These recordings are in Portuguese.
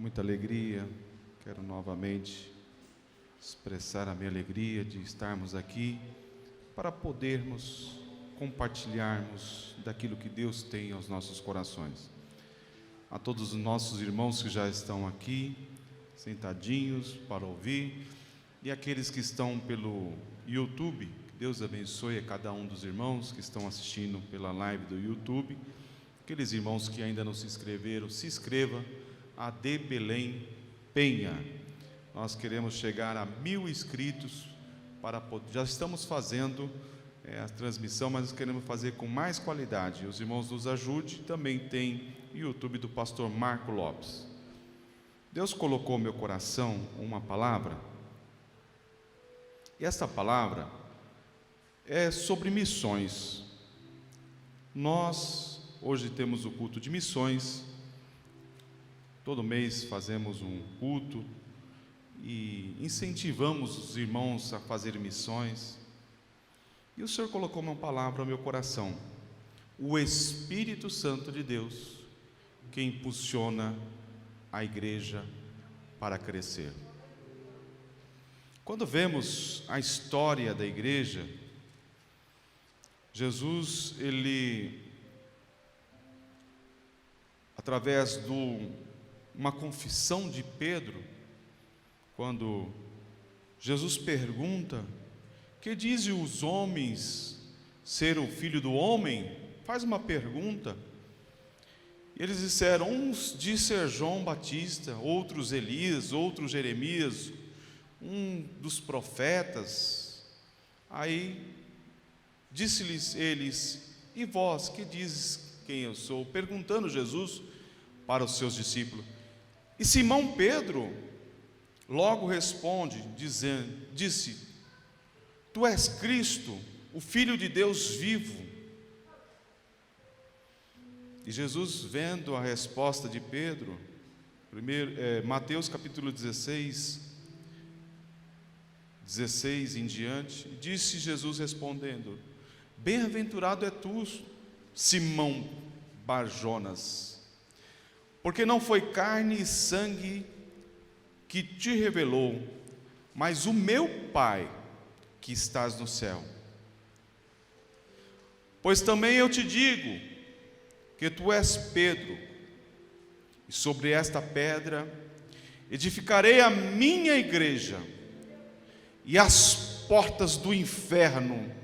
muita alegria, quero novamente expressar a minha alegria de estarmos aqui para podermos compartilharmos daquilo que Deus tem aos nossos corações. A todos os nossos irmãos que já estão aqui, sentadinhos para ouvir, e aqueles que estão pelo YouTube, que Deus abençoe a cada um dos irmãos que estão assistindo pela live do YouTube. Aqueles irmãos que ainda não se inscreveram, se inscreva. AD Belém Penha. Nós queremos chegar a 1000 inscritos para poder, já estamos fazendo a transmissão, mas nós queremos fazer com mais qualidade. Os irmãos nos ajudem. Também tem o YouTube do pastor Marco Lopes. Deus colocou no meu coração uma palavra, e essa palavra é sobre missões. Nós hoje temos o culto de missões. Todo mês fazemos um culto e incentivamos os irmãos a fazer missões. E o Senhor colocou uma palavra ao meu coração: o Espírito Santo de Deus que impulsiona a igreja para crescer. Quando vemos a história da igreja, Jesus, ele, através de uma confissão de Pedro, quando Jesus pergunta: que dizem os homens ser o filho do homem? Faz uma pergunta. E eles disseram: uns diz ser João Batista, outros Elias, outros Jeremias, um dos profetas. Aí disse-lhes eles: e vós, que dizes quem eu sou? Perguntando Jesus para os seus discípulos. E Simão Pedro logo responde, disse: tu és Cristo, o Filho de Deus vivo. E Jesus, vendo a resposta de Pedro, Mateus capítulo 16 em diante, disse Jesus respondendo: bem-aventurado é tu, Simão Barjonas, porque não foi carne e sangue que te revelou, mas o meu Pai que estás no céu. Pois também eu te digo que tu és Pedro, e sobre esta pedra edificarei a minha igreja, e as portas do inferno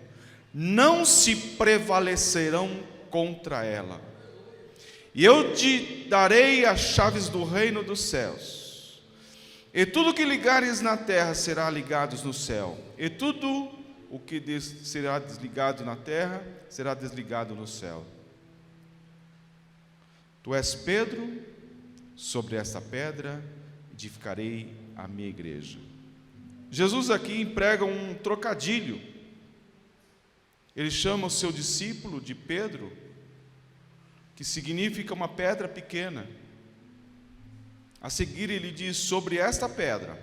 não se prevalecerão contra ela. E eu te darei as chaves do reino dos céus, e tudo que ligares na terra será ligado no céu, e tudo o que será desligado na terra será desligado no céu. Tu és Pedro, sobre esta pedra edificarei a minha igreja. Jesus aqui emprega um trocadilho. Ele chama o seu discípulo de Pedro, que significa uma pedra pequena. A seguir ele diz: sobre esta pedra,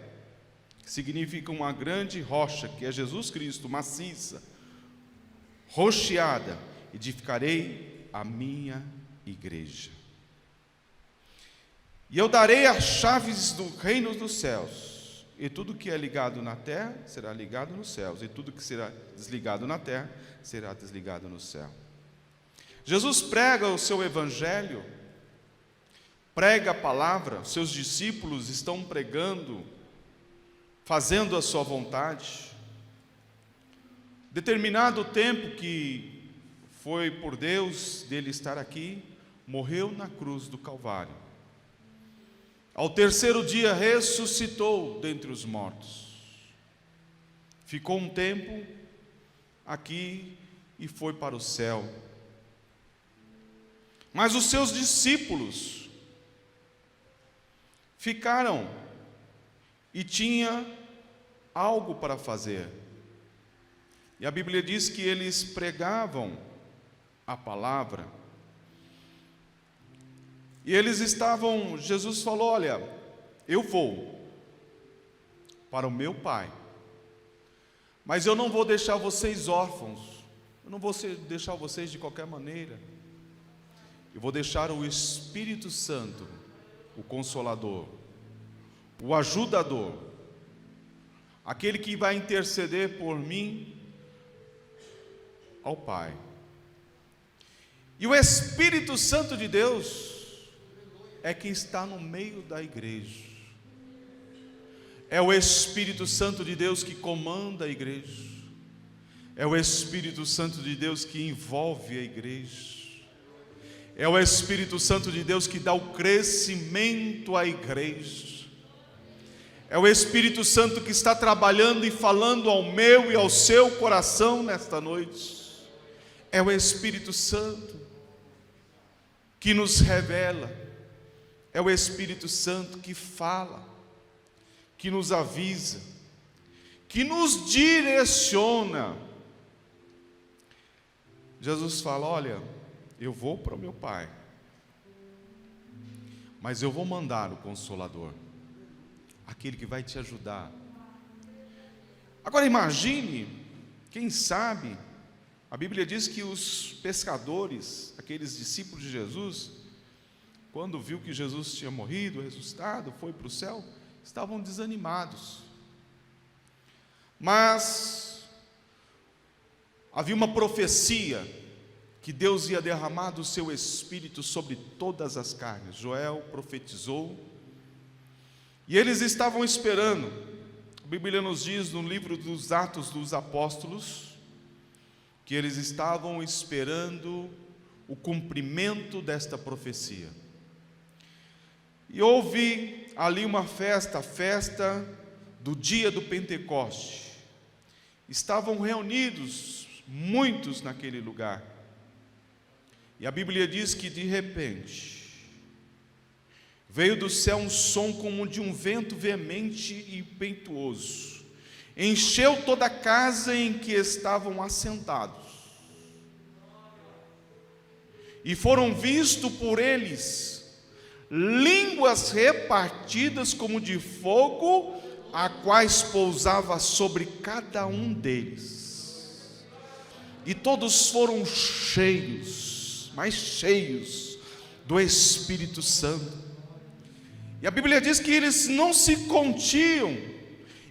que significa uma grande rocha, que é Jesus Cristo, maciça, rocheada, edificarei a minha igreja. E eu darei as chaves do reino dos céus, e tudo que é ligado na terra será ligado nos céus, e tudo que será desligado na terra será desligado no céu. Jesus prega o seu evangelho, prega a palavra, os seus discípulos estão pregando, fazendo a sua vontade. Determinado tempo que foi por Deus dele estar aqui, morreu na cruz do Calvário. Ao terceiro dia ressuscitou dentre os mortos. Ficou um tempo aqui e foi para o céu. Mas os seus discípulos ficaram e tinha algo para fazer. E a Bíblia diz que eles pregavam a palavra. E eles estavam, Jesus falou: olha, eu vou para o meu Pai, mas eu não vou deixar vocês órfãos, eu não vou deixar vocês de qualquer maneira. Eu vou deixar o Espírito Santo, o Consolador, o ajudador, aquele que vai interceder por mim ao Pai. E o Espírito Santo de Deus é quem está no meio da igreja. É o Espírito Santo de Deus que comanda a igreja. É o Espírito Santo de Deus que envolve a igreja. É o Espírito Santo de Deus que dá o crescimento à igreja. É o Espírito Santo que está trabalhando e falando ao meu e ao seu coração nesta noite. É o Espírito Santo que nos revela. É o Espírito Santo que fala, que nos avisa, que nos direciona. Jesus fala: olha, eu vou para o meu Pai, mas eu vou mandar o Consolador, aquele que vai te ajudar. Agora imagine, quem sabe, a Bíblia diz que os pescadores, aqueles discípulos de Jesus, quando viu que Jesus tinha morrido, ressuscitado, foi para o céu, estavam desanimados. Mas havia uma profecia que Deus ia derramar do seu Espírito sobre todas as carnes. Joel profetizou, e eles estavam esperando. A Bíblia nos diz no livro dos Atos dos Apóstolos que eles estavam esperando o cumprimento desta profecia. E houve ali uma festa, a festa do dia do Pentecoste. Estavam reunidos muitos naquele lugar. E a Bíblia diz que de repente veio do céu um som como de um vento veemente e impetuoso. Encheu toda a casa em que estavam assentados. E foram vistos por eles línguas repartidas como de fogo, a quais pousava sobre cada um deles. E todos foram cheios, mais cheios do Espírito Santo. E a Bíblia diz que eles não se continham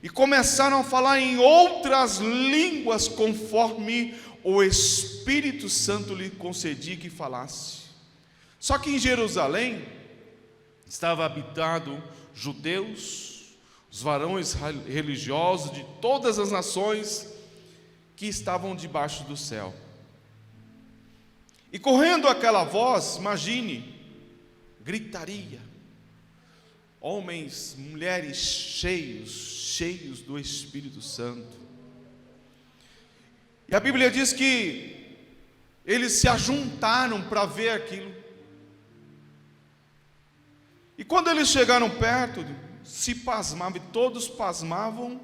e começaram a falar em outras línguas conforme o Espírito Santo lhe concedia que falasse. Só que em Jerusalém estava habitado judeus, os varões religiosos de todas as nações que estavam debaixo do céu. E correndo aquela voz, imagine, gritaria, homens, mulheres cheios do Espírito Santo. E a Bíblia diz que eles se ajuntaram para ver aquilo. E quando eles chegaram perto, se pasmavam, e todos pasmavam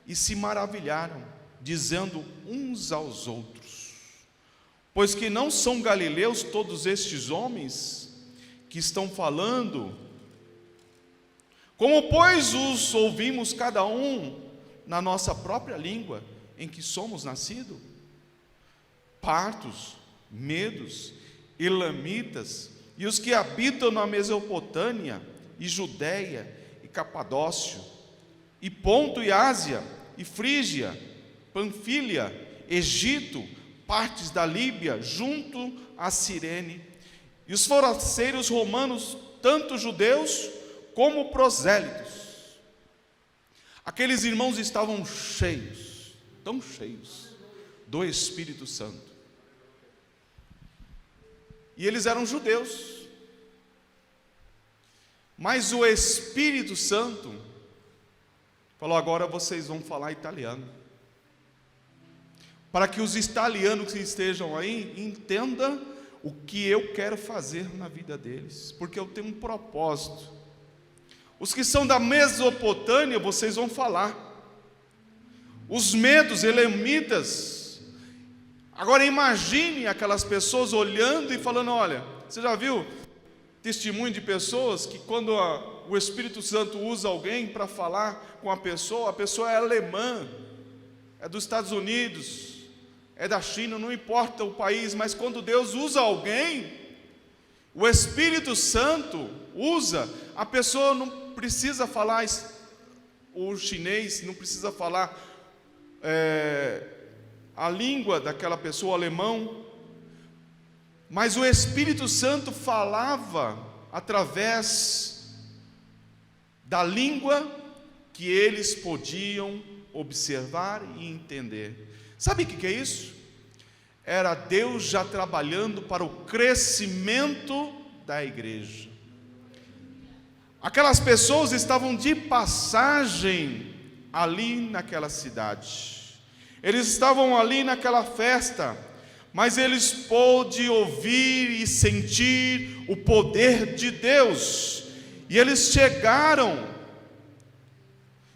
e se maravilharam, dizendo uns aos outros: pois que não são galileus todos estes homens que estão falando? Como, pois, os ouvimos cada um na nossa própria língua em que somos nascidos? Partos, medos, elamitas, e os que habitam na Mesopotâmia, e Judéia, e Capadócio, e Ponto e Ásia, e Frígia, Panfília, Egito, partes da Líbia, junto a Cirene, e os forasteiros romanos, tanto judeus como prosélitos. Aqueles irmãos estavam cheios, tão cheios do Espírito Santo. E eles eram judeus. Mas o Espírito Santo falou: agora vocês vão falar italiano, para que os italianos que estejam aí entendam o que eu quero fazer na vida deles, porque eu tenho um propósito. Os que são da Mesopotâmia, vocês vão falar. Os medos, elamitas. Agora imagine aquelas pessoas olhando e falando: olha, você já viu testemunho de pessoas que quando o Espírito Santo usa alguém para falar com a pessoa é alemã, é dos Estados Unidos, é da China, não importa o país, mas quando Deus usa alguém, o Espírito Santo usa, a pessoa não precisa falar o chinês, não precisa falar a língua daquela pessoa, o alemão, mas o Espírito Santo falava através da língua que eles podiam observar e entender. Sabe o que é isso? Era Deus já trabalhando para o crescimento da igreja. Aquelas pessoas estavam de passagem ali naquela cidade. Eles estavam ali naquela festa, mas eles pôde ouvir e sentir o poder de Deus. E eles chegaram,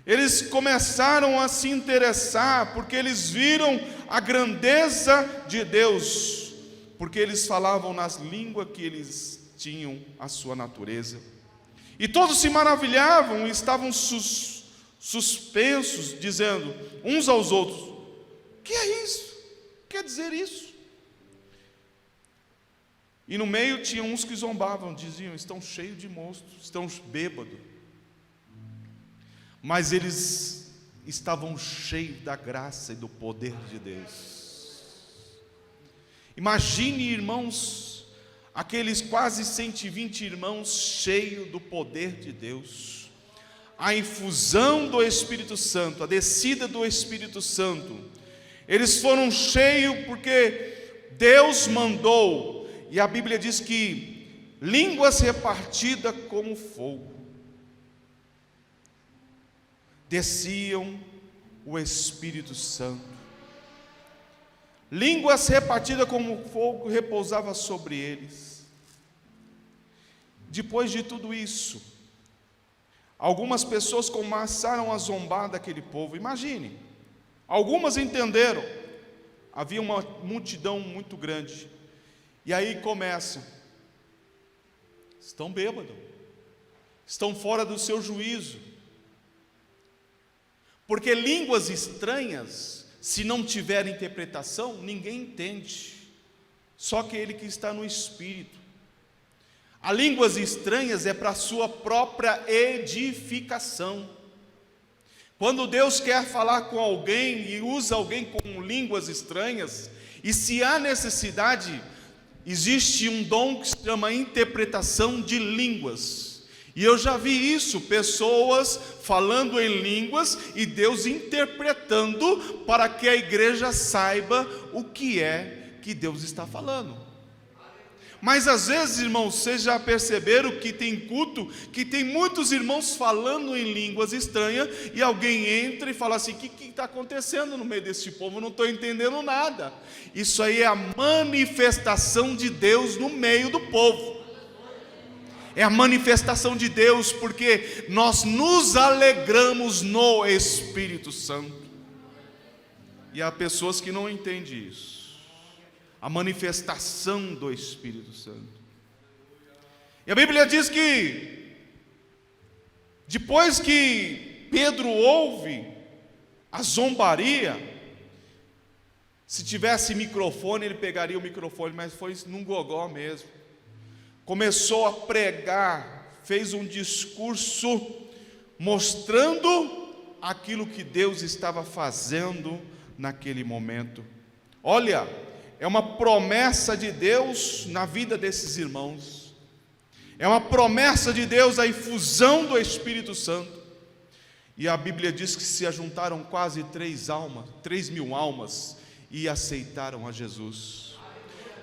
eles começaram a se interessar, porque eles viram a grandeza de Deus, porque eles falavam nas línguas que eles tinham a sua natureza. E todos se maravilhavam e estavam suspensos, dizendo uns aos outros: o que é isso? O que quer dizer isso? E no meio tinha uns que zombavam, diziam: estão cheios de monstros, estão bêbados. Mas eles estavam cheios da graça e do poder de Deus. Imagine, irmãos, aqueles quase 120 irmãos cheios do poder de Deus, a infusão do Espírito Santo, a descida do Espírito Santo. Eles foram cheios porque Deus mandou, e a Bíblia diz que línguas repartidas como fogo desciam o Espírito Santo. Línguas repartidas como fogo repousava sobre eles. Depois de tudo isso, algumas pessoas começaram a zombar daquele povo. Imagine, algumas entenderam, havia uma multidão muito grande, e aí começam: estão bêbados, estão fora do seu juízo, porque línguas estranhas, se não tiver interpretação, ninguém entende, só aquele que está no Espírito. As línguas estranhas é para a sua própria edificação. Quando Deus quer falar com alguém e usa alguém com línguas estranhas, e se há necessidade, existe um dom que se chama interpretação de línguas. E eu já vi isso, pessoas falando em línguas e Deus interpretando para que a igreja saiba o que é que Deus está falando. Mas às vezes, irmãos, vocês já perceberam que tem culto, que tem muitos irmãos falando em línguas estranhas, e alguém entra e fala assim: o que está acontecendo no meio desse povo? Eu não estou entendendo nada. Isso aí é a manifestação de Deus no meio do povo. É a manifestação de Deus, porque nós nos alegramos no Espírito Santo. E há pessoas que não entendem isso. A manifestação do Espírito Santo. E a Bíblia diz que depois que Pedro ouve a zombaria, se tivesse microfone, ele pegaria o microfone, mas foi num gogó mesmo. Começou a pregar, fez um discurso mostrando aquilo que Deus estava fazendo naquele momento. Olha, é uma promessa de Deus na vida desses irmãos. É uma promessa de Deus a infusão do Espírito Santo. E a Bíblia diz que se ajuntaram quase 3.000 almas e aceitaram a Jesus.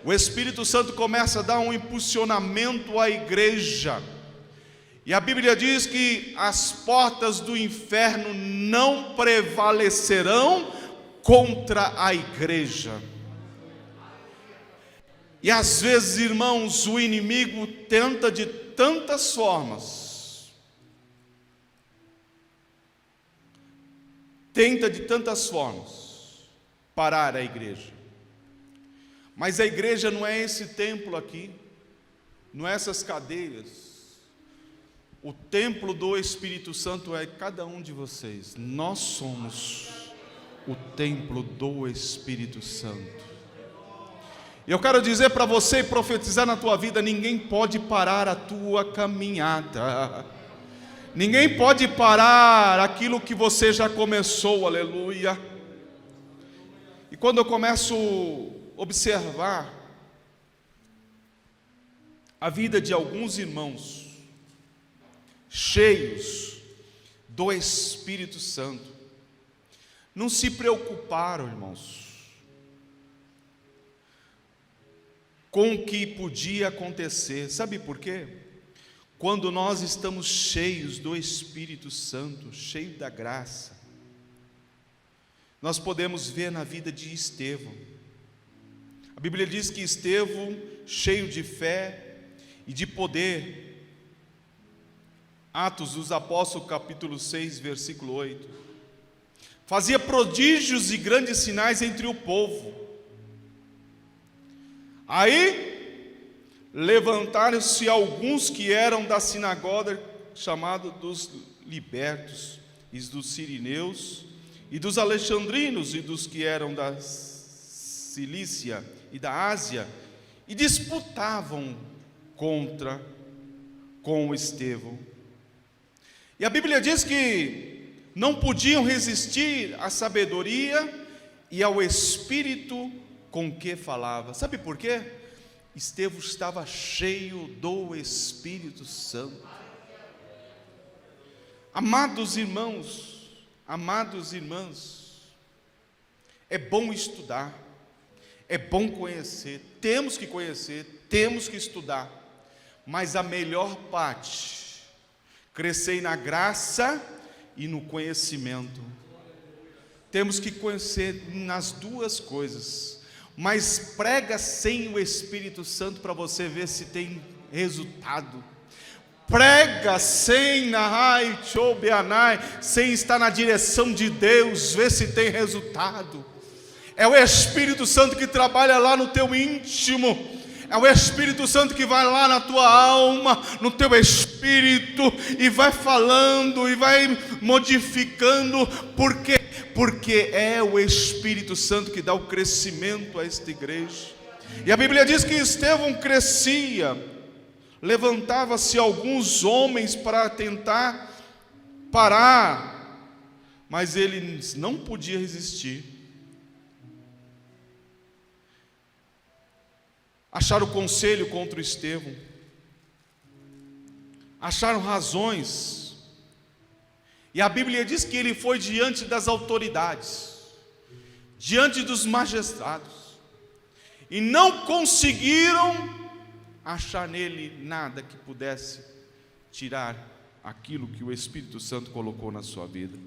O Espírito Santo começa a dar um impulsionamento à igreja. E a Bíblia diz que as portas do inferno não prevalecerão contra a igreja. E às vezes, irmãos, o inimigo tenta de tantas formas, parar a igreja. Mas a igreja não é esse templo aqui, não é essas cadeiras. O templo do Espírito Santo é cada um de vocês. Nós somos o templo do Espírito Santo. E eu quero dizer para você e profetizar na tua vida: ninguém pode parar a tua caminhada. Ninguém pode parar aquilo que você já começou, aleluia. E quando eu começo a observar a vida de alguns irmãos cheios do Espírito Santo, não se preocuparam, irmãos, com o que podia acontecer. Sabe por quê? Quando nós estamos cheios do Espírito Santo, cheios da graça, nós podemos ver na vida de Estevão. A Bíblia diz que Estevão, cheio de fé e de poder, Atos dos Apóstolos, capítulo 6, versículo 8, fazia prodígios e grandes sinais entre o povo. Aí levantaram-se alguns que eram da sinagoga, chamados dos libertos, e dos sirineus, e dos alexandrinos, e dos que eram da Cilícia e da Ásia, e disputavam com Estevão. E a Bíblia diz que não podiam resistir à sabedoria e ao Espírito com que falava. Sabe por quê? Estevão estava cheio do Espírito Santo. Amados irmãos, amados irmãs, é bom estudar, é bom conhecer, temos que estudar, mas a melhor parte, crescer na graça e no conhecimento. Temos que conhecer nas duas coisas, mas prega sem o Espírito Santo para você ver se tem resultado. Prega sem sem estar na direção de Deus, vê se tem resultado. É o Espírito Santo que trabalha lá no teu íntimo. É o Espírito Santo que vai lá na tua alma, no teu espírito, e vai falando, e vai modificando. Por quê? Porque é o Espírito Santo que dá o crescimento a esta igreja. E a Bíblia diz que Estevão crescia, levantava-se alguns homens para tentar parar, mas ele não podia resistir. Acharam conselho contra o Estevão, acharam razões, e a Bíblia diz que ele foi diante das autoridades, diante dos magistrados, e não conseguiram achar nele nada que pudesse tirar aquilo que o Espírito Santo colocou na sua vida.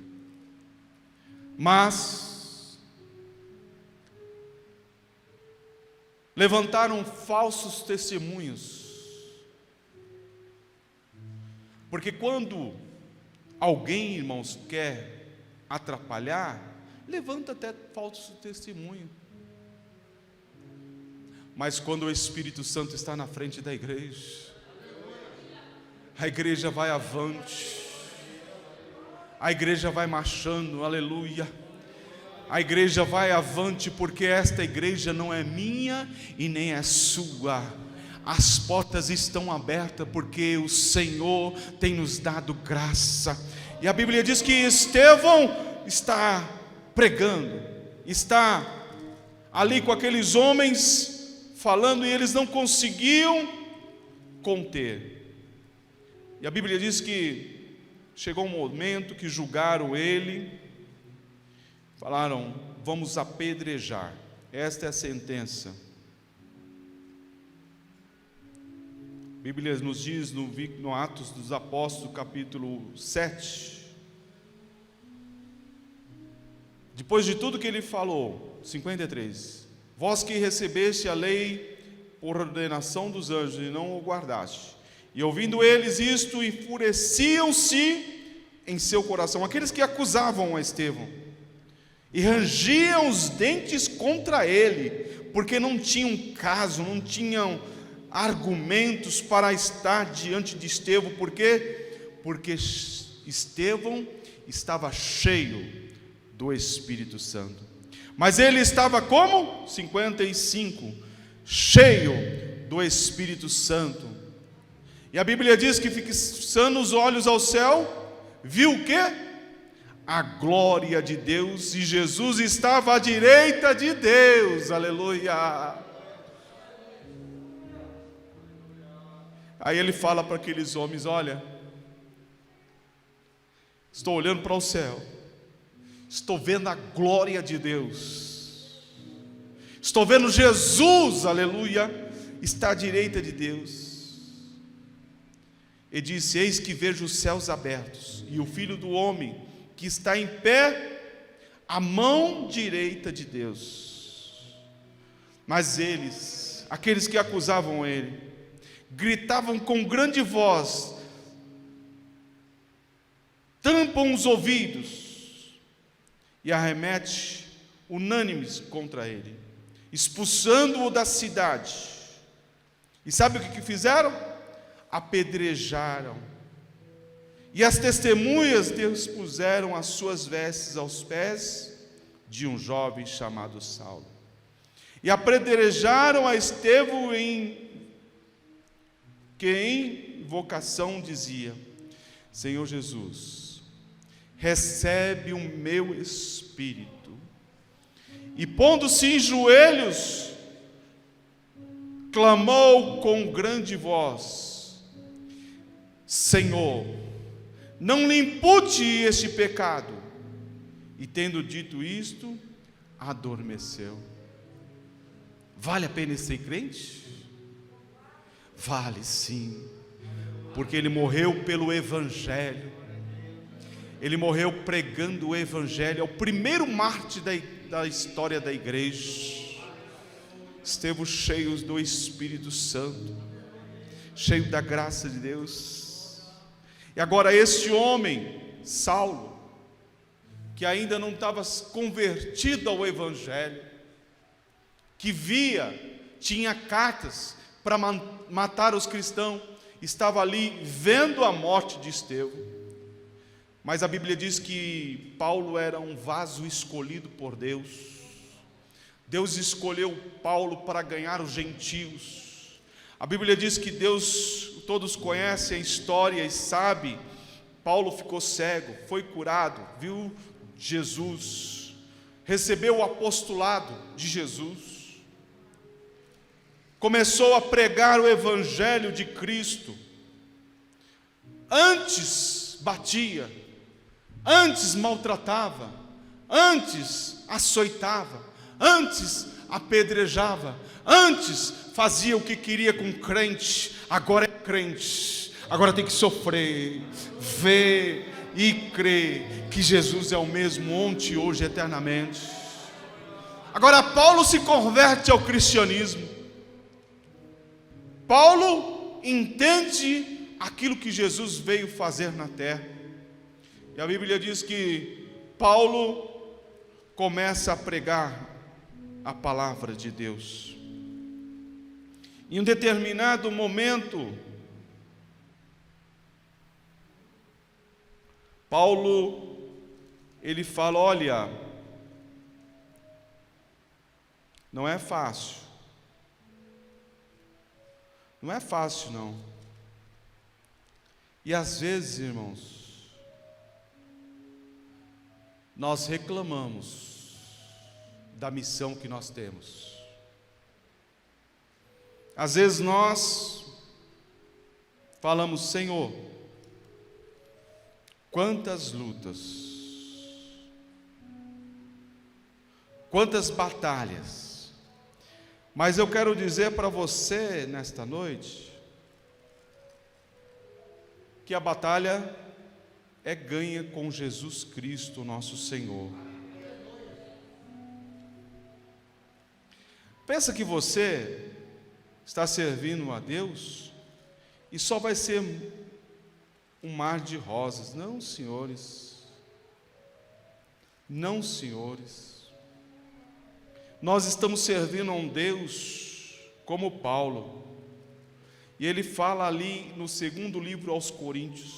Mas levantaram falsos testemunhos, porque quando alguém, irmãos, quer atrapalhar, levanta até falso testemunho, mas quando o Espírito Santo está na frente da igreja, a igreja vai avante, a igreja vai marchando, aleluia. A igreja vai avante, porque esta igreja não é minha e nem é sua. As portas estão abertas, porque o Senhor tem nos dado graça. E a Bíblia diz que Estevão está pregando, está ali com aqueles homens falando, e eles não conseguiam conter. E a Bíblia diz que chegou um momento que julgaram ele, falaram: vamos apedrejar. Esta é a sentença. A Bíblia nos diz no Atos dos Apóstolos, capítulo 7, depois de tudo que ele falou, 53, vós que recebeste a lei por ordenação dos anjos e não o guardaste, e ouvindo eles isto, enfureciam-se em seu coração, aqueles que acusavam a Estevão, e rangiam os dentes contra ele, porque não tinham caso, não tinham argumentos para estar diante de Estevão. Por quê? Porque Estevão estava cheio do Espírito Santo. Mas ele estava como? 55, cheio do Espírito Santo. E a Bíblia diz que, fixando os olhos ao céu, viu o quê? A glória de Deus, e Jesus estava à direita de Deus, aleluia. Aí ele fala para aqueles homens: olha, estou olhando para o céu, estou vendo a glória de Deus, estou vendo Jesus, aleluia, está à direita de Deus. E disse: eis que vejo os céus abertos, e o Filho do Homem, que está em pé, à mão direita de Deus. Mas eles, aqueles que acusavam ele, gritavam com grande voz, tampam os ouvidos, e arremete unânimes contra ele, expulsando-o da cidade. E sabe o que fizeram? Apedrejaram, e as testemunhas dispuseram as suas vestes aos pés de um jovem chamado Saulo, e apedrejaram a Estevão, que em invocação dizia: Senhor Jesus, recebe o meu espírito. E pondo-se em joelhos, clamou com grande voz: Senhor, não lhe impute este pecado. E tendo dito isto, adormeceu. Vale a pena ser crente? Vale sim, porque ele morreu pelo Evangelho. Ele morreu pregando o Evangelho. É o primeiro mártir da história da igreja. Esteve cheio do Espírito Santo, cheio da graça de Deus. E agora este homem, Saulo, que ainda não estava convertido ao Evangelho, que tinha cartas para matar os cristãos, estava ali vendo a morte de Estevão. Mas a Bíblia diz que Paulo era um vaso escolhido por Deus. Deus escolheu Paulo para ganhar os gentios. A Bíblia diz que Deus, todos conhecem a história e sabe, Paulo ficou cego, foi curado, viu Jesus, recebeu o apostolado de Jesus, começou a pregar o Evangelho de Cristo. Antes batia, antes maltratava, antes açoitava, antes apedrejava, antes fazia o que queria com crente. Agora é crente, agora tem que sofrer, ver e crer que Jesus é o mesmo ontem, hoje, eternamente. Agora Paulo se converte ao cristianismo. Paulo entende aquilo que Jesus veio fazer na terra. E a Bíblia diz que Paulo começa a pregar a palavra de Deus. Em um determinado momento, Paulo, ele fala: olha, não é fácil. Não é fácil, não. E às vezes, irmãos, nós reclamamos da missão que nós temos. Às vezes nós falamos: Senhor, quantas lutas, quantas batalhas. Mas eu quero dizer para você nesta noite que a batalha é ganha com Jesus Cristo, nosso Senhor. Pensa que você está servindo a Deus e só vai ser um mar de rosas. Não, senhores. Não, senhores. Nós estamos servindo a um Deus como Paulo. E ele fala ali no segundo livro aos Coríntios.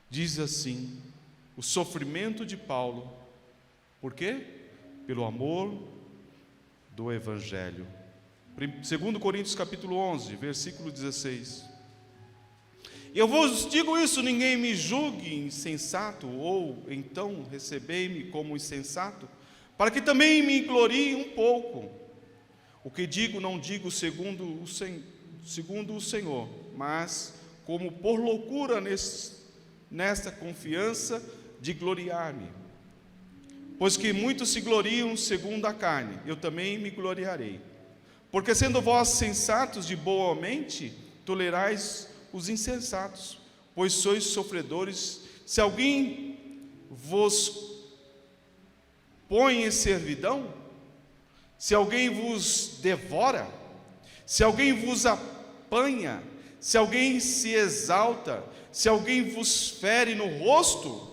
Diz assim: o sofrimento de Paulo. Por quê? Pelo amor do Evangelho. 2 Coríntios capítulo 11, versículo 16. Eu vos digo isso, ninguém me julgue insensato, ou então recebei-me como insensato, para que também me glorie um pouco. O que digo, não digo segundo o Senhor, mas como por loucura nesta confiança de gloriar-me. Pois que muitos se gloriam segundo a carne, eu também me gloriarei. Porque sendo vós sensatos de boa mente, tolerais os insensatos, pois sois sofredores. Se alguém vos põe em servidão, se alguém vos devora, se alguém vos apanha, se alguém se exalta, se alguém vos fere no rosto,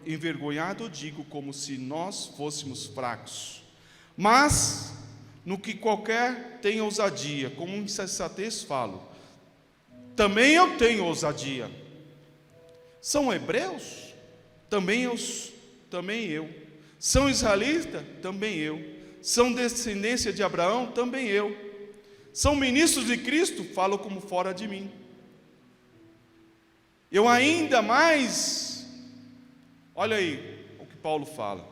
envergonhado digo, como se nós fôssemos fracos. Mas no que qualquer tenha ousadia, como insensatez falo, também eu tenho ousadia. São hebreus? Também eu. São israelitas? Também eu. São descendência de Abraão? Também eu. São ministros de Cristo? Falo como fora de mim. Eu ainda mais, olha aí o que Paulo fala,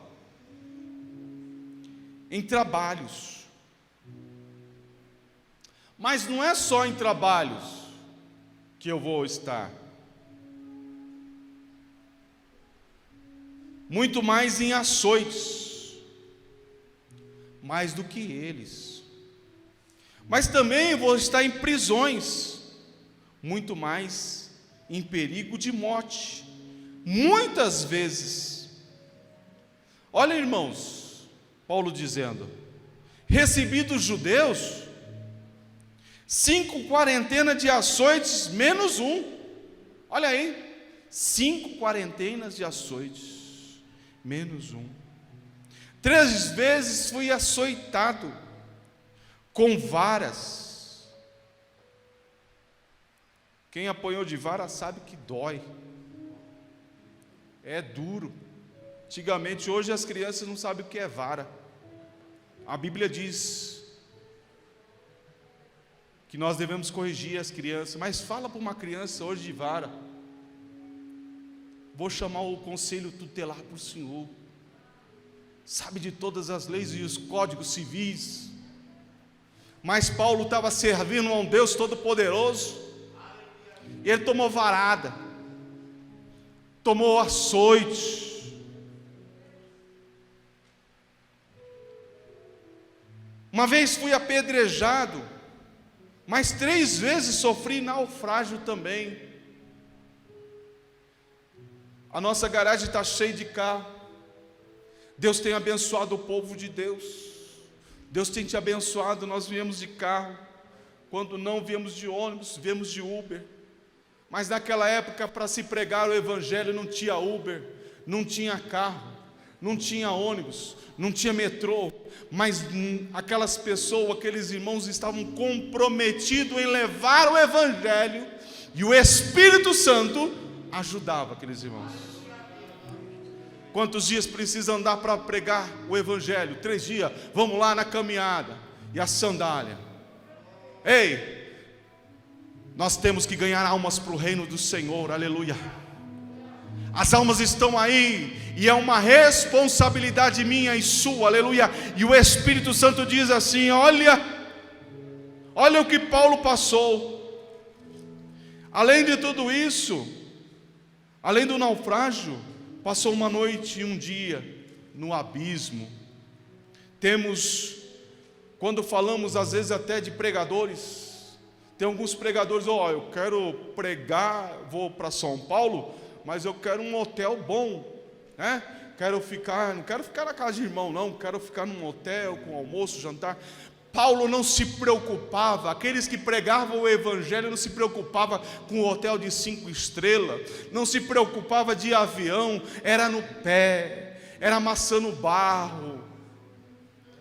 em trabalhos. Mas não é só em trabalhos que eu vou estar, muito mais em açoites, mais do que eles. Mas também vou estar em prisões, muito mais em perigo de morte, muitas vezes. Olha, irmãos, Paulo dizendo, recebi dos judeus 5 quarentenas de açoites, menos um. Olha aí, 5 quarentenas de açoites, menos um. 3 vezes fui açoitado com varas. Quem apanhou de vara sabe que dói, é duro. Antigamente, hoje as crianças não sabem o que é vara. A Bíblia diz que nós devemos corrigir as crianças, mas fala para uma criança hoje de vara, vou chamar o conselho tutelar para o senhor, sabe de todas as leis e os códigos civis. Mas Paulo estava servindo a um Deus todo-poderoso, e ele tomou varada, tomou açoite. Uma vez fui apedrejado, mas 3 vezes sofri naufrágio também. A nossa garagem está cheia de carro. Deus tem abençoado o povo de Deus. Deus tem te abençoado. Nós viemos de carro. Quando não viemos de ônibus, viemos de Uber. Mas naquela época, para se pregar o evangelho, não tinha Uber, não tinha carro, não tinha ônibus, não tinha metrô. Mas aquelas pessoas, aqueles irmãos estavam comprometidos em levar o evangelho, e o Espírito Santo ajudava aqueles irmãos. Quantos dias precisa andar para pregar o evangelho? 3 dias, vamos lá na caminhada, e a sandália. Ei, nós temos que ganhar almas para o reino do Senhor, aleluia. As almas estão aí, e é uma responsabilidade minha e sua, aleluia. E o Espírito Santo diz assim: olha o que Paulo passou. Além de tudo isso, além do naufrágio, passou uma noite e um dia no abismo. Temos, quando falamos às vezes até de pregadores, tem alguns pregadores, eu quero pregar, vou para São Paulo, mas eu quero um hotel bom, né? Não quero ficar na casa de irmão, não, quero ficar num hotel, com almoço, jantar. Paulo não se preocupava, aqueles que pregavam o evangelho não se preocupavam com o hotel de 5 estrelas, não se preocupava de avião, era no pé, era amassando barro.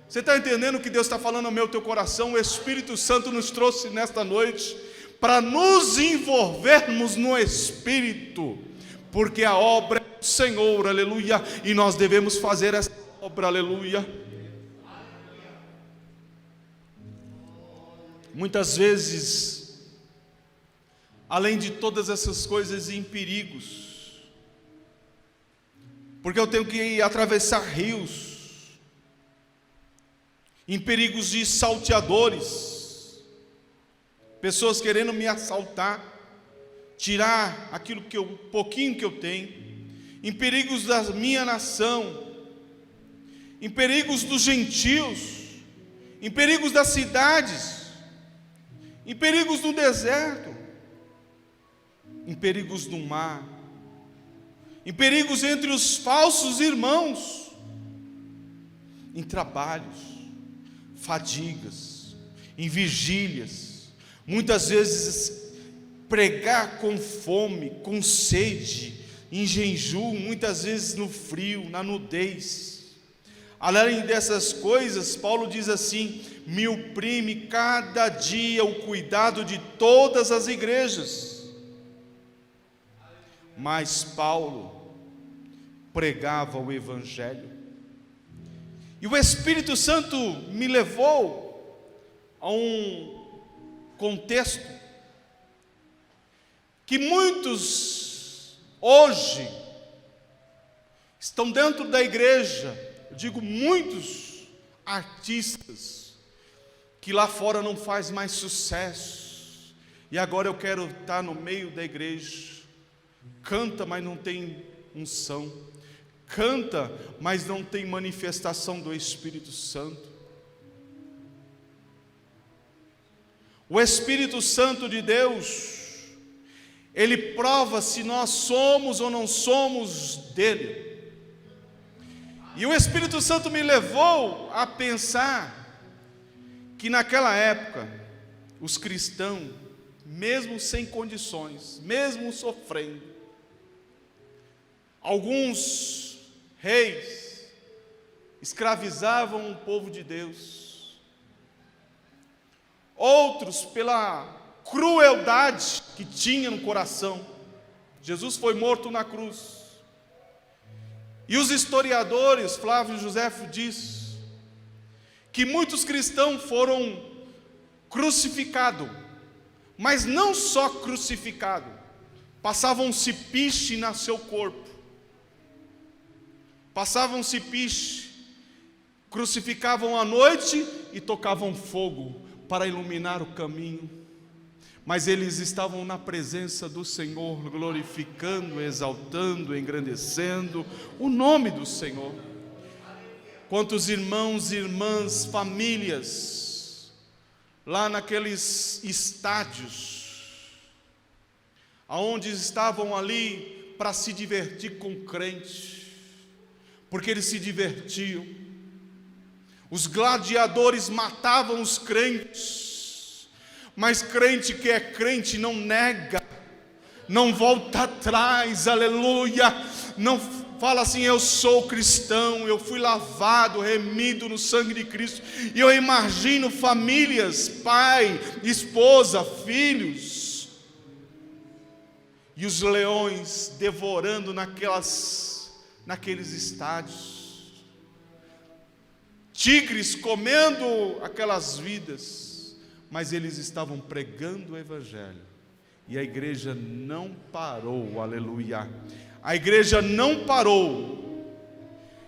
Você está entendendo o que Deus está falando ao meu teu coração? O Espírito Santo nos trouxe nesta noite para nos envolvermos no Espírito, porque a obra é do Senhor, aleluia, e nós devemos fazer essa obra, aleluia. Muitas vezes além de todas essas coisas, em perigos, porque eu tenho que atravessar rios, em perigos de salteadores, pessoas querendo me assaltar, tirar aquilo pouquinho que eu tenho, em perigos da minha nação, em perigos dos gentios, em perigos das cidades, em perigos do deserto, em perigos do mar, em perigos entre os falsos irmãos, em trabalhos, fadigas, em vigílias, muitas vezes pregar com fome, com sede, em jejum, muitas vezes no frio, na nudez. Além dessas coisas, Paulo diz assim: me oprime cada dia o cuidado de todas as igrejas. Mas Paulo pregava o Evangelho, e o Espírito Santo me levou a um contexto que muitos hoje estão dentro da igreja, eu digo muitos artistas que lá fora não faz mais sucesso, e agora eu quero estar no meio da igreja. Canta, mas não tem unção, canta, mas não tem manifestação do Espírito Santo. O Espírito Santo de Deus, ele prova se nós somos ou não somos dele. E o Espírito Santo me levou a pensar que naquela época, os cristãos, mesmo sem condições, mesmo sofrendo, alguns reis escravizavam o povo de Deus, outros pela crueldade que tinha no coração. Jesus foi morto na cruz, e os historiadores, Flávio Joséfo diz que muitos cristãos foram crucificados, mas não só crucificados, passavam-se piche no seu corpo, passavam-se piche, crucificavam à noite e tocavam fogo para iluminar o caminho, mas eles estavam na presença do Senhor, glorificando, exaltando, engrandecendo o nome do Senhor. Quantos irmãos e irmãs, famílias, lá naqueles estádios, aonde estavam ali para se divertir com crente, porque eles se divertiam. Os gladiadores matavam os crentes, mas crente que é crente não nega, não volta atrás, aleluia, não fala assim: eu sou cristão, eu fui lavado, remido no sangue de Cristo. E eu imagino famílias, pai, esposa, filhos, e os leões devorando naqueles estádios, tigres comendo aquelas vidas, mas eles estavam pregando o Evangelho, e a igreja não parou, aleluia, a igreja não parou.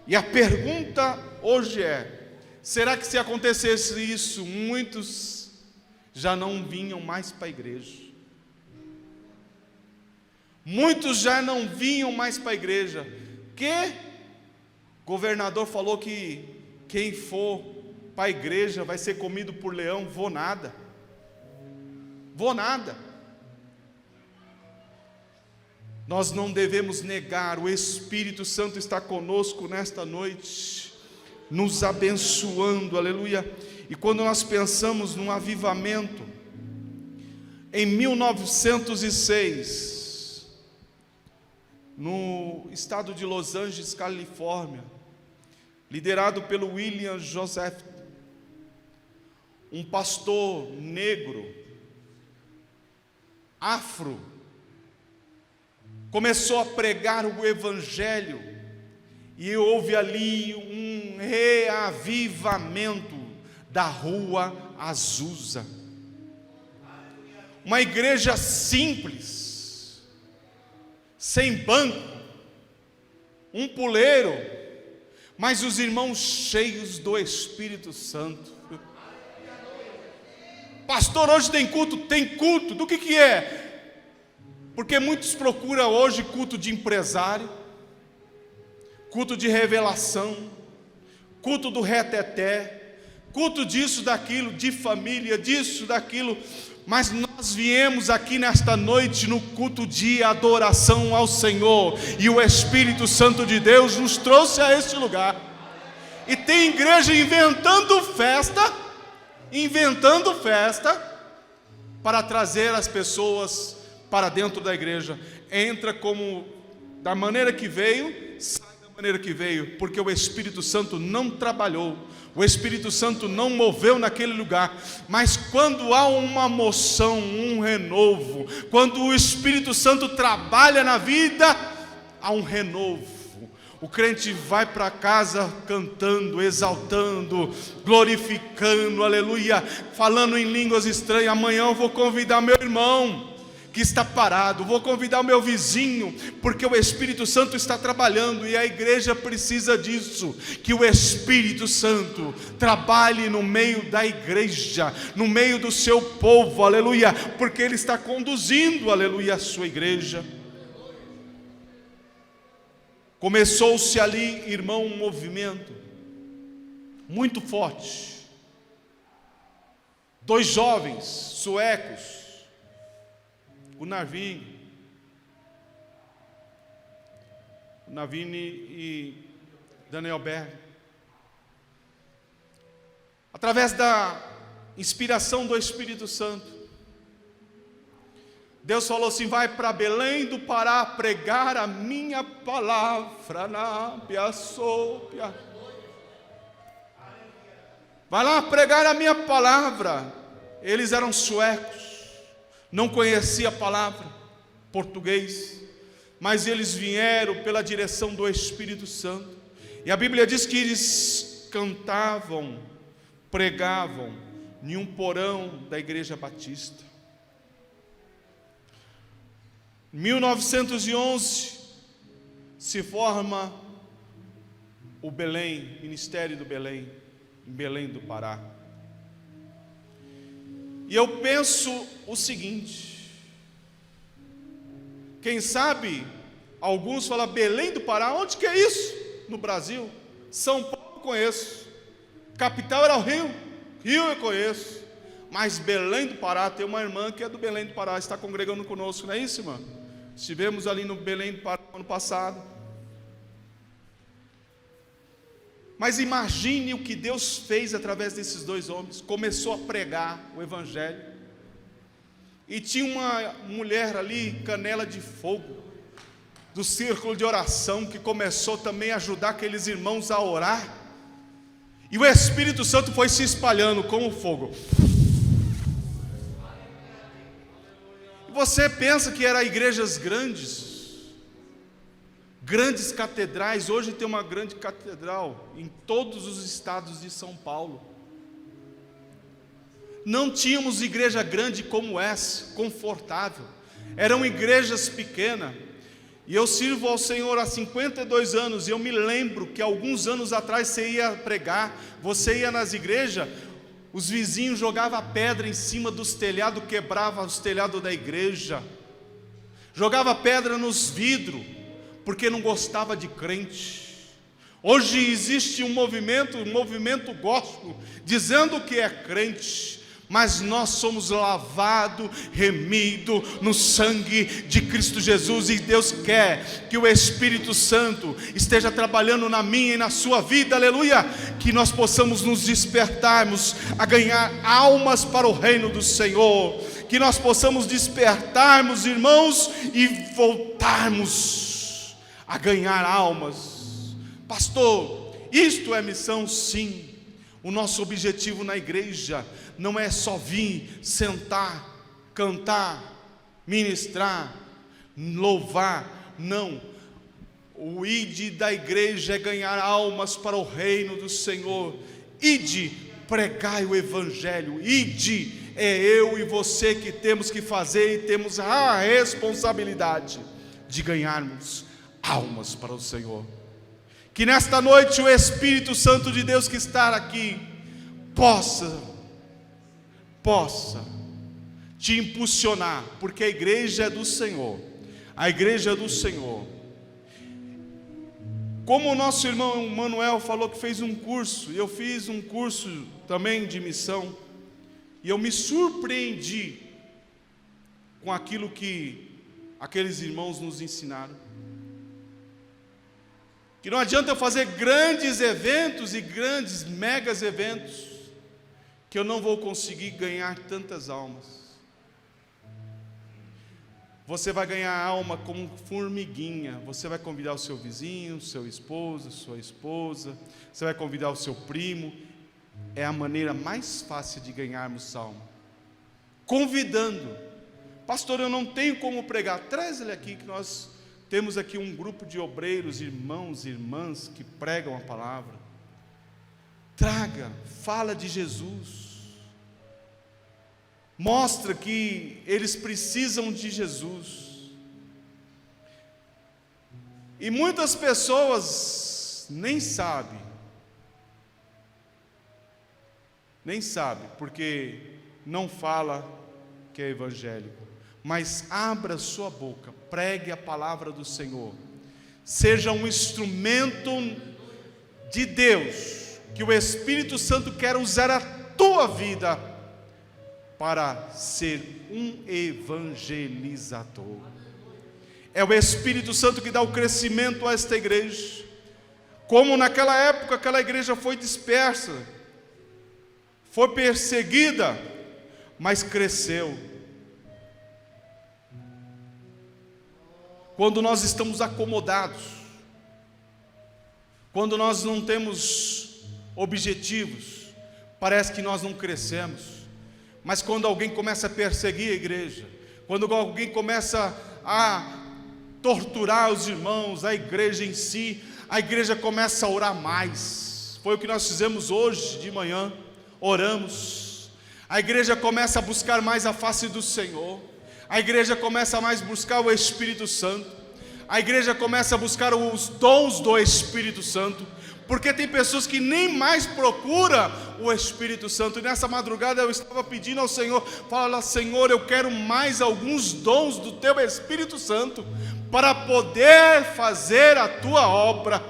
E a pergunta hoje é: será que se acontecesse isso, muitos já não vinham mais para a igreja? Muitos já não vinham mais para a igreja. Que governador falou que quem for para a igreja vai ser comido por leão? Vou nada. Nós não devemos negar, o Espírito Santo está conosco nesta noite, nos abençoando, aleluia. E quando nós pensamos num avivamento, em 1906, no estado de Los Angeles, Califórnia, liderado pelo William Joseph, um pastor negro, afro, começou a pregar o Evangelho, e houve ali um reavivamento da rua Azusa. uma igreja simples, sem banco, um puleiro, mas os irmãos cheios do Espírito Santo. Pastor, hoje tem culto? Tem culto. Do que é? Porque muitos procuram hoje culto de empresário, culto de revelação, culto do reteté, culto disso, daquilo, de família, disso, daquilo. Mas nós viemos aqui nesta noite no culto de adoração ao Senhor, e o Espírito Santo de Deus nos trouxe a este lugar. E tem igreja inventando festa para trazer as pessoas para dentro da igreja. Entra como da maneira que veio, sai da maneira que veio, porque o Espírito Santo não trabalhou, o Espírito Santo não moveu naquele lugar. Mas quando há uma moção, um renovo, quando o Espírito Santo trabalha na vida, há um renovo. O crente vai para casa cantando, exaltando, glorificando, aleluia, falando em línguas estranhas. Amanhã eu vou convidar meu irmão que está parado, vou convidar o meu vizinho, porque o Espírito Santo está trabalhando, e a igreja precisa disso, que o Espírito Santo trabalhe no meio da igreja, no meio do seu povo, aleluia, porque Ele está conduzindo, aleluia, a sua igreja. Começou-se ali, irmão, um movimento muito forte. 2 jovens suecos, o Navini e Daniel Berg, através da inspiração do Espírito Santo, Deus falou assim: vai para Belém do Pará pregar a minha palavra na Piaçopia. Vai lá pregar a minha palavra. Eles eram suecos, não conhecia a palavra português, mas eles vieram pela direção do Espírito Santo. E a Bíblia diz que eles cantavam, pregavam em um porão da Igreja Batista. Em 1911 se forma o Belém, Ministério do Belém, em Belém do Pará. E eu penso o seguinte: quem sabe alguns falam Belém do Pará, onde que é isso? No Brasil. São Paulo conheço, capital era o Rio eu conheço, mas Belém do Pará, tem uma irmã que é do Belém do Pará, está congregando conosco, não é isso, irmã? Estivemos ali no Belém do Pará ano passado. Mas imagine o que Deus fez através desses 2 homens. Começou a pregar o Evangelho, e tinha uma mulher ali, canela de fogo, do círculo de oração, que começou também a ajudar aqueles irmãos a orar, e o Espírito Santo foi se espalhando como fogo. E você pensa que eram igrejas grandes catedrais. Hoje tem uma grande catedral em todos os estados de São Paulo. Não tínhamos igreja grande como essa, confortável. Eram igrejas pequenas. E eu sirvo ao Senhor há 52 anos, e eu me lembro que alguns anos atrás você ia pregar, você ia nas igrejas, os vizinhos jogavam pedra em cima dos telhados, quebrava os telhados da igreja, jogava pedra nos vidros, porque não gostava de crente. Hoje existe um movimento gospel, dizendo que é crente, mas nós somos lavados, remidos no sangue de Cristo Jesus, e Deus quer que o Espírito Santo esteja trabalhando na minha e na sua vida, aleluia, que nós possamos nos despertarmos a ganhar almas para o reino do Senhor, que nós possamos despertarmos, irmãos, e voltarmos a ganhar almas. Pastor, isto é missão? Sim. O nosso objetivo na igreja não é só vir, sentar, cantar, ministrar, louvar, não. O ide da igreja é ganhar almas para o reino do Senhor. Ide, pregai o Evangelho. Ide é eu e você que temos que fazer, e temos a responsabilidade de ganharmos almas para o Senhor. Que nesta noite o Espírito Santo de Deus que está aqui possa te impulsionar, porque a igreja é do Senhor. A igreja é do Senhor. Como o nosso irmão Manuel falou que fez um curso, e eu fiz um curso também de missão, e eu me surpreendi com aquilo que aqueles irmãos nos ensinaram. Que não adianta eu fazer grandes eventos e grandes megas eventos, que eu não vou conseguir ganhar tantas almas. Você vai ganhar alma como formiguinha. Você vai convidar o seu vizinho, seu esposo, sua esposa. Você vai convidar o seu primo. É a maneira mais fácil de ganharmos alma. Convidando. Pastor, eu não tenho como pregar. Traz ele aqui, que nós temos aqui um grupo de obreiros, irmãos e irmãs que pregam a palavra. Traga, fala de Jesus. Mostra que eles precisam de Jesus. E muitas pessoas nem sabem, porque não fala que é evangélico. Mas abra sua boca, pregue a palavra do Senhor. Seja um instrumento de Deus, que o Espírito Santo quer usar a tua vida para ser um evangelizador. É o Espírito Santo que dá o crescimento a esta igreja. Como naquela época aquela igreja foi dispersa, foi perseguida, mas cresceu. Quando nós estamos acomodados, quando nós não temos objetivos, parece que nós não crescemos. Mas quando alguém começa a perseguir a igreja, quando alguém começa a torturar os irmãos, a igreja em si, a igreja começa a orar mais. Foi o que nós fizemos hoje de manhã, oramos. A igreja começa a buscar mais a face do Senhor. A igreja começa a mais buscar o Espírito Santo. A igreja começa a buscar os dons do Espírito Santo. Porque tem pessoas que nem mais procuram o Espírito Santo. E nessa madrugada eu estava pedindo ao Senhor, fala: Senhor, eu quero mais alguns dons do Teu Espírito Santo, para poder fazer a Tua obra.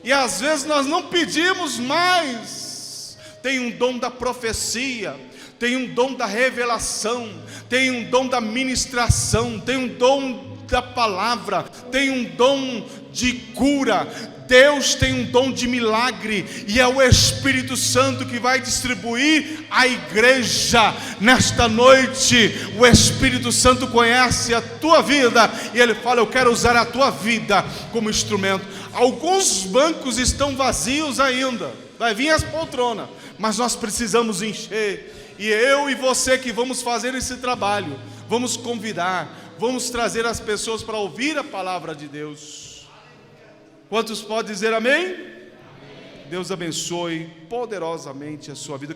E às vezes nós não pedimos mais. Tem um dom da profecia, tem um dom da revelação, tem um dom da ministração, tem um dom da palavra, tem um dom de cura. Deus tem um dom de milagre, e é o Espírito Santo que vai distribuir a igreja. Nesta noite, o Espírito Santo conhece a tua vida, e Ele fala: eu quero usar a tua vida como instrumento. Alguns bancos estão vazios ainda, vai vir as poltronas, mas nós precisamos encher, e eu e você que vamos fazer esse trabalho, vamos convidar, vamos trazer as pessoas para ouvir a palavra de Deus. Quantos podem dizer amém? Amém. Deus abençoe poderosamente a sua vida.